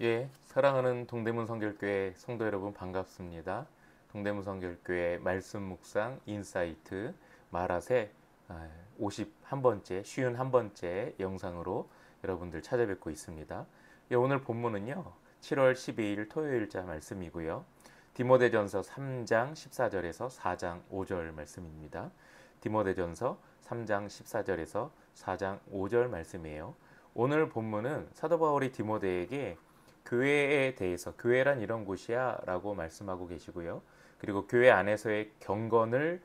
예, 사랑하는 동대문 성결교회 성도 여러분 반갑습니다. 동대문 성결교회 말씀 묵상 인사이트 말하세 51번째, 51번째 영상으로 여러분들 찾아뵙고 있습니다. 예, 오늘 본문은요. 7월 12일 토요일자 말씀이고요. 디모데전서 3장 14절에서 4장 5절 말씀입니다. 디모데전서 3장 14절에서 4장 5절 말씀이에요. 오늘 본문은 사도 바울이 디모데에게 교회에 대해서 교회란 이런 곳이야 라고 말씀하고 계시고요. 그리고 교회 안에서의 경건을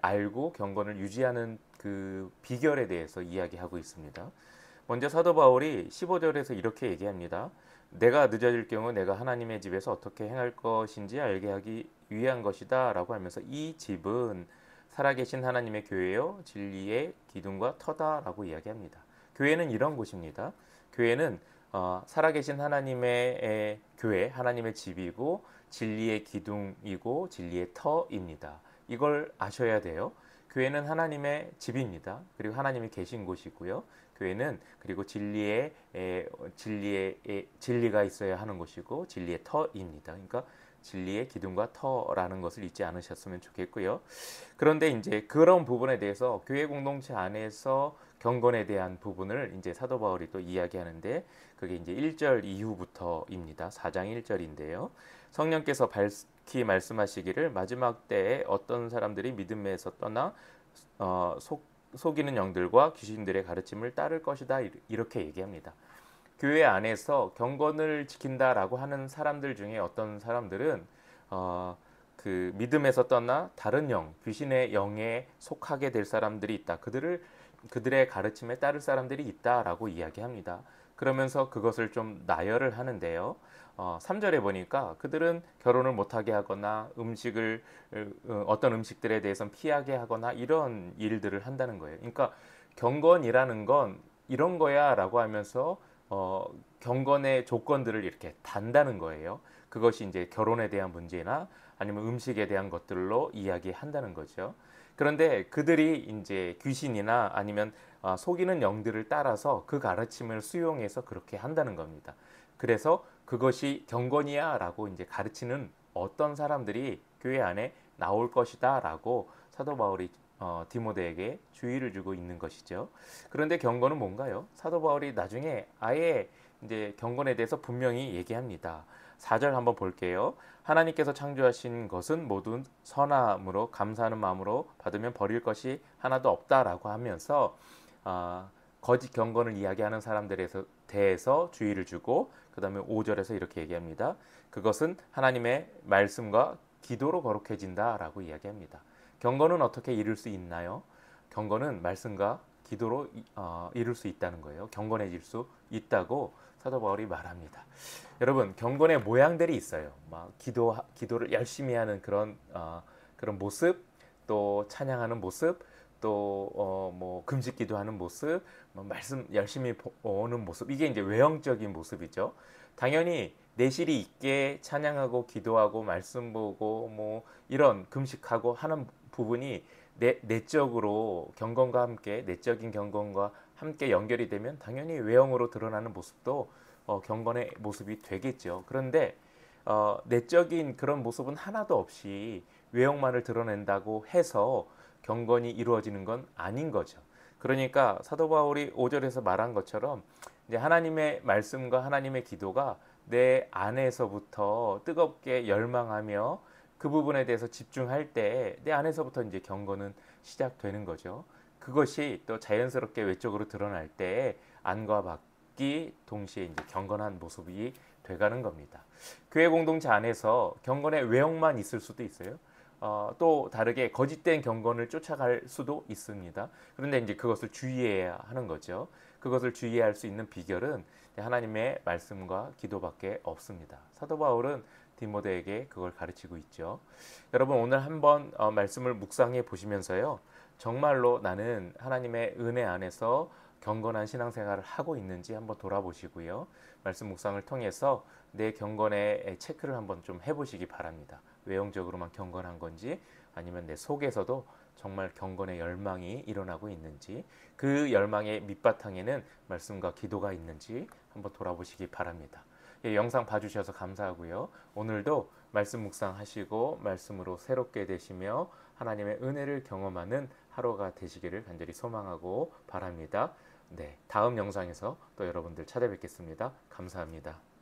알고 경건을 유지하는 그 비결에 대해서 이야기하고 있습니다. 먼저 사도 바울이 15절에서 이렇게 얘기합니다. 내가 늦어질 경우 내가 하나님의 집에서 어떻게 행할 것인지 알게 하기 위한 것이다 라고 하면서 이 집은 살아계신 하나님의 교회요 진리의 기둥과 터다 라고 이야기합니다. 교회는 이런 곳입니다. 교회는 살아계신 하나님의 교회, 하나님의 집이고 진리의 기둥이고 진리의 터입니다. 이걸 아셔야 돼요. 교회는 하나님의 집입니다. 그리고 하나님이 계신 곳이고요. 교회는 그리고 진리가 있어야 하는 곳이고 진리의 터입니다. 그러니까 진리의 기둥과 터라는 것을 잊지 않으셨으면 좋겠고요. 그런데 이제 그런 부분에 대해서 교회 공동체 안에서 경건에 대한 부분을 이제 사도 바울이 또 이야기하는데 그게 이제 1절 이후부터입니다. 4장 1절인데요. 성령께서 밝히 말씀하시기를 마지막 때에 어떤 사람들이 믿음에서 떠나 속이는 영들과 귀신들의 가르침을 따를 것이다 이렇게 얘기합니다. 교회 안에서 경건을 지킨다라고 하는 사람들 중에 어떤 사람들은 그 믿음에서 떠나 다른 영, 귀신의 영에 속하게 될 사람들이 있다. 그들의 가르침에 따를 사람들이 있다라고 이야기합니다. 그러면서 그것을 좀 나열을 하는데요. 3절에 보니까 그들은 결혼을 못하게 하거나 어떤 음식들에 대해서 피하게 하거나 이런 일들을 한다는 거예요. 그러니까 경건이라는 건 이런 거야라고 하면서 경건의 조건들을 이렇게 단다는 거예요. 그것이 이제 결혼에 대한 문제나 아니면 음식에 대한 것들로 이야기한다는 거죠. 그런데 그들이 이제 귀신이나 아니면 속이는 영들을 따라서 그 가르침을 수용해서 그렇게 한다는 겁니다. 그래서 그것이 경건이야라고 이제 가르치는 어떤 사람들이 교회 안에 나올 것이다라고 사도 바울이 디모데에게 주의를 주고 있는 것이죠. 그런데 경건은 뭔가요? 사도 바울이 나중에 아예 이제 경건에 대해서 분명히 얘기합니다. 4절 한번 볼게요. 하나님께서 창조하신 것은 모두 선함으로 감사하는 마음으로 받으면 버릴 것이 하나도 없다라고 하면서 거짓 경건을 이야기하는 사람들에 대해서 주의를 주고 그 다음에 5절에서 이렇게 얘기합니다. 그것은 하나님의 말씀과 기도로 거룩해진다라고 이야기합니다. 경건은 어떻게 이룰 수 있나요? 경건은 말씀과 기도로 이룰 수 있다는 거예요. 경건해질 수 있다고 사도 바울이 말합니다. 여러분 경건의 모양들이 있어요. 막 기도를 열심히 하는 그런 모습, 또 찬양하는 모습, 또 뭐 금식 기도하는 모습, 뭐 말씀 열심히 오는 모습 이게 이제 외형적인 모습이죠. 당연히 내실이 있게 찬양하고 기도하고 말씀 보고 뭐 이런 금식하고 하는 부분이 내적으로 경건과 함께 내적인 경건과 함께 연결이 되면 당연히 외형으로 드러나는 모습도 경건의 모습이 되겠죠. 그런데 내적인 그런 모습은 하나도 없이 외형만을 드러낸다고 해서 경건이 이루어지는 건 아닌 거죠. 그러니까 사도 바울이 5절에서 말한 것처럼 이제 하나님의 말씀과 하나님의 기도가 내 안에서부터 뜨겁게 열망하며 그 부분에 대해서 집중할 때 내 안에서부터 이제 경건은 시작되는 거죠. 그것이 또 자연스럽게 외적으로 드러날 때 안과 밖이 동시에 이제 경건한 모습이 돼가는 겁니다. 교회 공동체 안에서 경건의 외형만 있을 수도 있어요. 또 다르게 거짓된 경건을 쫓아갈 수도 있습니다. 그런데 이제 그것을 주의해야 하는 거죠. 그것을 주의할 수 있는 비결은 하나님의 말씀과 기도밖에 없습니다. 사도 바울은 디모데에게 그걸 가르치고 있죠. 여러분 오늘 한번 말씀을 묵상해 보시면서요. 정말로 나는 하나님의 은혜 안에서 경건한 신앙생활을 하고 있는지 한번 돌아보시고요. 말씀 묵상을 통해서 내 경건의 체크를 한번 좀 해보시기 바랍니다. 외형적으로만 경건한 건지 아니면 내 속에서도 정말 경건의 열망이 일어나고 있는지 그 열망의 밑바탕에는 말씀과 기도가 있는지 한번 돌아보시기 바랍니다. 예, 영상 봐주셔서 감사하고요. 오늘도 말씀 묵상하시고 말씀으로 새롭게 되시며 하나님의 은혜를 경험하는 하루가 되시기를 간절히 소망하고 바랍니다. 네, 다음 영상에서 또 여러분들 찾아뵙겠습니다. 감사합니다.